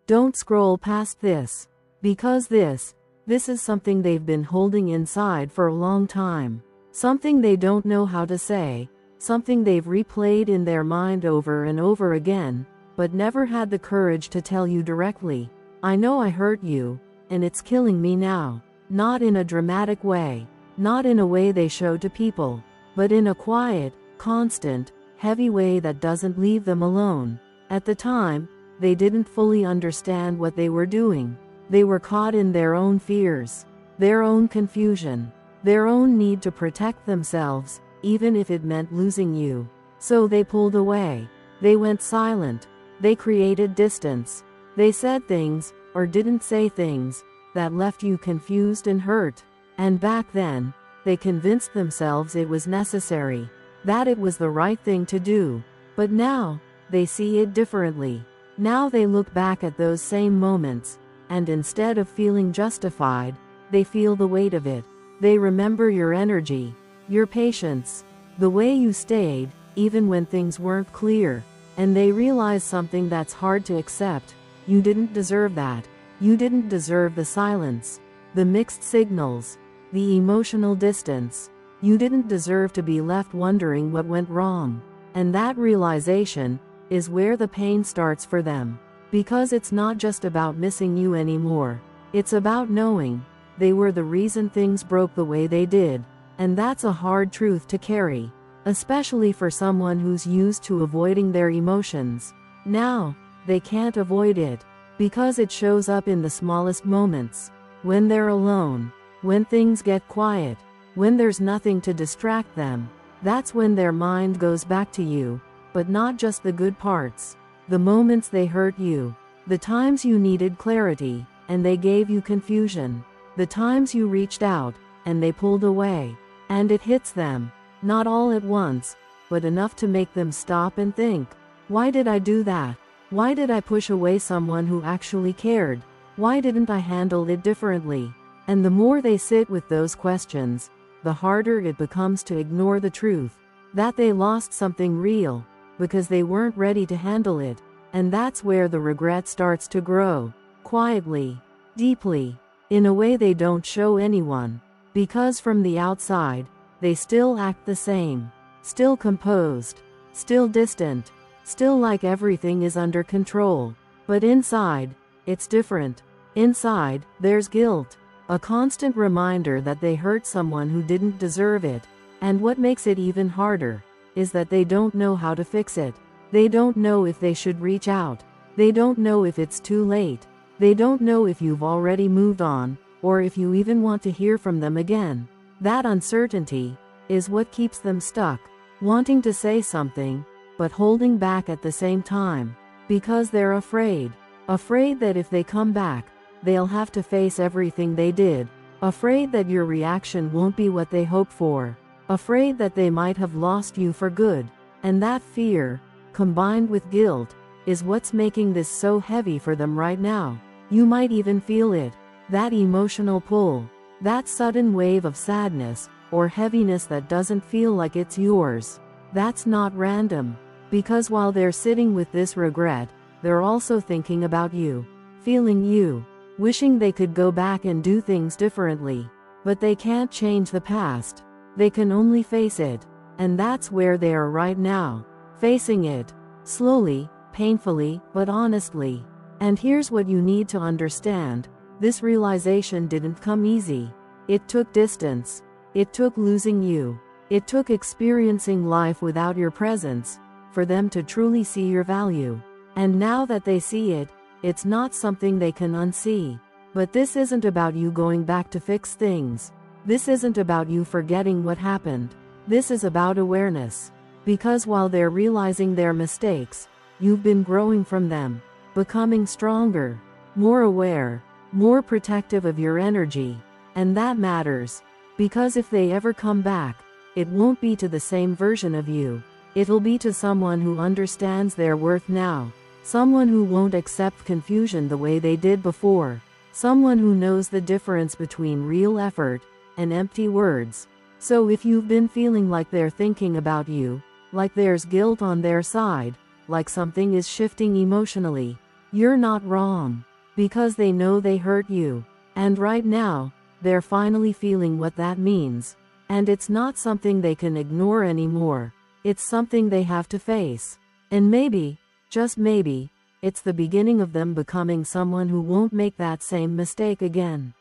Don't scroll past this. Because this is something they've been holding inside for a long time. Something they don't know how to say. Something they've replayed in their mind over and over again, but never had the courage to tell you directly. I know I hurt you, and it's killing me now. Not in a dramatic way. Not in a way they show to people. But in a quiet, constant, heavy way that doesn't leave them alone. At the time, they didn't fully understand what they were doing. They were caught in their own fears, their own confusion, their own need to protect themselves, even if it meant losing you. So they pulled away. They went silent. They created distance. They said things, or didn't say things, that left you confused and hurt. And back then, they convinced themselves it was necessary, that it was the right thing to do. But now, they see it differently. Now they look back at those same moments, and instead of feeling justified, they feel the weight of it. They remember your energy, your patience, the way you stayed, even when things weren't clear. And they realize something that's hard to accept. You didn't deserve that. You didn't deserve the silence, the mixed signals, the emotional distance. You didn't deserve to be left wondering what went wrong. And that realization is where the pain starts for them. Because it's not just about missing you anymore. It's about knowing they were the reason things broke the way they did. And that's a hard truth to carry, especially for someone who's used to avoiding their emotions. Now, they can't avoid it, because it shows up in the smallest moments. When they're alone, when things get quiet, when there's nothing to distract them, that's when their mind goes back to you, but not just the good parts. The moments they hurt you, the times you needed clarity, and they gave you confusion, the times you reached out, and they pulled away. And it hits them, not all at once, but enough to make them stop and think, why did I do that? Why did I push away someone who actually cared? Why didn't I handle it differently? And the more they sit with those questions, the harder it becomes to ignore the truth, that they lost something real, because they weren't ready to handle it. And that's where the regret starts to grow, quietly, deeply, in a way they don't show anyone. Because from the outside, they still act the same, still composed, still distant, still like everything is under control. But inside, it's different. Inside, there's guilt, a constant reminder that they hurt someone who didn't deserve it. And what makes it even harder is that they don't know how to fix it. They don't know if they should reach out. They don't know if it's too late. They don't know if you've already moved on, or if you even want to hear from them again. That uncertainty is what keeps them stuck, wanting to say something, but holding back at the same time. Because they're afraid. Afraid that if they come back, they'll have to face everything they did. Afraid that your reaction won't be what they hoped for. Afraid that they might have lost you for good. And that fear, combined with guilt, is what's making this so heavy for them right now. You might even feel it. That emotional pull. That sudden wave of sadness, or heaviness that doesn't feel like it's yours. That's not random. Because while they're sitting with this regret, they're also thinking about you. Feeling you. Wishing they could go back and do things differently. But they can't change the past. They can only face it. And that's where they are right now. Facing it. Slowly, painfully, but honestly. And here's what you need to understand. This realization didn't come easy. It took distance. It took losing you. It took experiencing life without your presence, for them to truly see your value. And now that they see it, it's not something they can unsee. But this isn't about you going back to fix things. This isn't about you forgetting what happened. This is about awareness. Because while they're realizing their mistakes, you've been growing from them, becoming stronger, more aware, more protective of your energy. And that matters. Because if they ever come back, it won't be to the same version of you. It'll be to someone who understands their worth now. Someone who won't accept confusion the way they did before. Someone who knows the difference between real effort and empty words. So if you've been feeling like they're thinking about you, like there's guilt on their side, like something is shifting emotionally, You're not wrong. Because they know they hurt you. And right now, they're finally feeling what that means. And it's not something they can ignore anymore. It's something they have to face. And maybe, just maybe, it's the beginning of them becoming someone who won't make that same mistake again.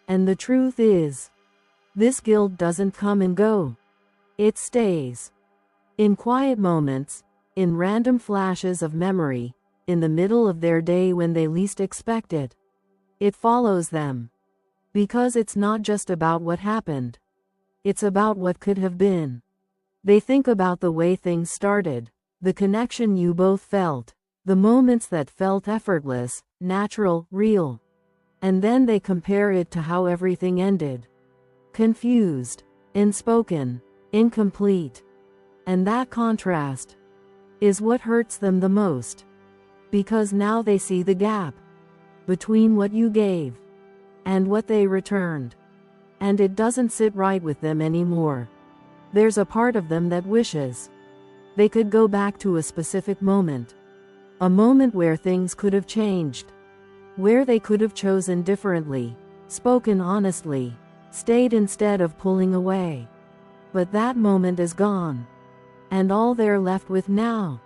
And the truth is, this guilt doesn't come and go. It stays. In quiet moments, in random flashes of memory, in the middle of their day when they least expect it. It follows them. Because it's not just about what happened. It's about what could have been. They think about the way things started, the connection you both felt, the moments that felt effortless, natural, real. And then they compare it to how everything ended. Confused, unspoken, incomplete. And that contrast is what hurts them the most. Because now they see the gap between what you gave and what they returned. And it doesn't sit right with them anymore. There's a part of them that wishes they could go back to a specific moment. A moment where things could have changed. Where they could have chosen differently, spoken honestly, stayed instead of pulling away. But that moment is gone. And all they're left with now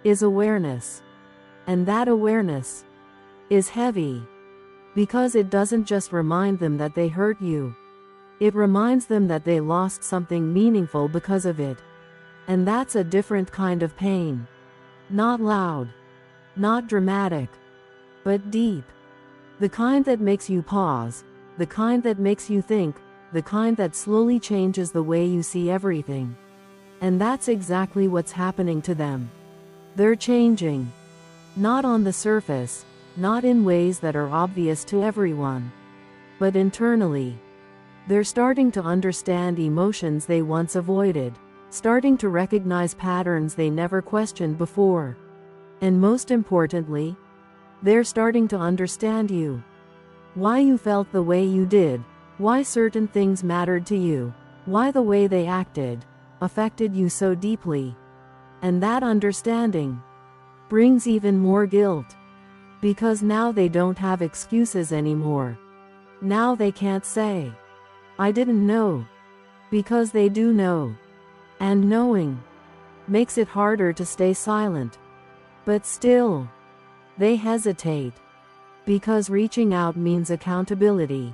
is awareness. And that awareness is heavy. Because it doesn't just remind them that they hurt you. It reminds them that they lost something meaningful because of it. And that's a different kind of pain. Not loud. Not dramatic. But deep. The kind that makes you pause. The kind that makes you think. The kind that slowly changes the way you see everything. And that's exactly what's happening to them. They're changing. Not on the surface, not in ways that are obvious to everyone. But internally. They're starting to understand emotions they once avoided. Starting to recognize patterns they never questioned before. And most importantly, they're starting to understand you. Why you felt the way you did. Why certain things mattered to you. Why the way they acted affected you so deeply. And that understanding brings even more guilt. Because now they don't have excuses anymore. Now they can't say, I didn't know. Because they do know. And knowing makes it harder to stay silent. But still, they hesitate. Because reaching out means accountability.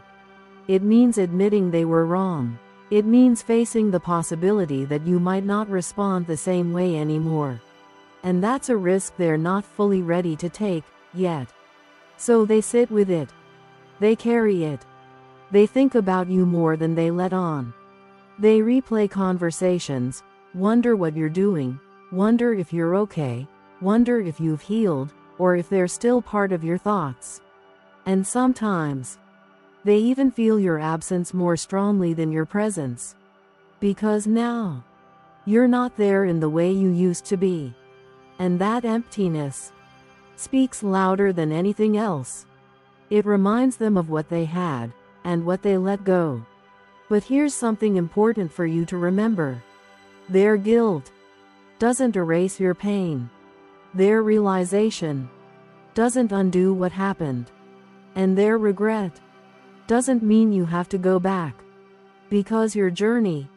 It means admitting they were wrong. It means facing the possibility that you might not respond the same way anymore. And that's a risk they're not fully ready to take, yet. So they sit with it. They carry it. They think about you more than they let on. They replay conversations, wonder what you're doing, wonder if you're okay, wonder if you've healed, or if they're still part of your thoughts. And sometimes, they even feel your absence more strongly than your presence. Because now, you're not there in the way you used to be. And that emptiness speaks louder than anything else. It reminds them of what they had, and what they let go. But here's something important for you to remember. Their guilt doesn't erase your pain. Their realization doesn't undo what happened. And their regret doesn't mean you have to go back. Because your journey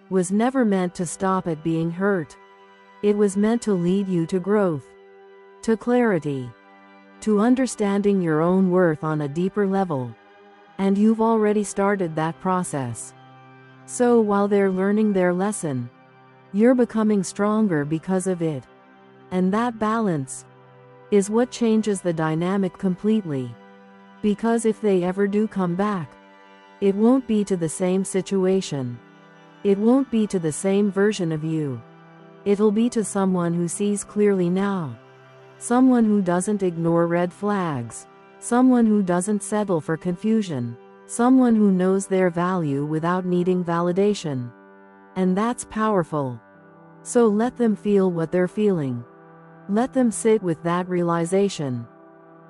was never meant to stop at being hurt. It was meant to lead you to growth, to clarity, to understanding your own worth on a deeper level. And you've already started that process. So while they're learning their lesson, you're becoming stronger because of it. And that balance is what changes the dynamic completely. Because if they ever do come back, it won't be to the same situation. It won't be to the same version of you. It'll be to someone who sees clearly now. Someone who doesn't ignore red flags. Someone who doesn't settle for confusion. Someone who knows their value without needing validation. And that's powerful. So let them feel what they're feeling. Let them sit with that realization.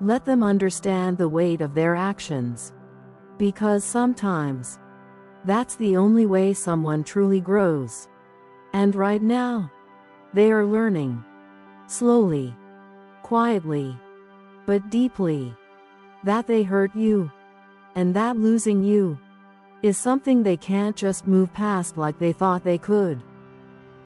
Let them understand the weight of their actions. Because sometimes, that's the only way someone truly grows. And right now, they are learning. Slowly. Quietly. but deeply. That they hurt you. And that losing you is something they can't just move past like they thought they could.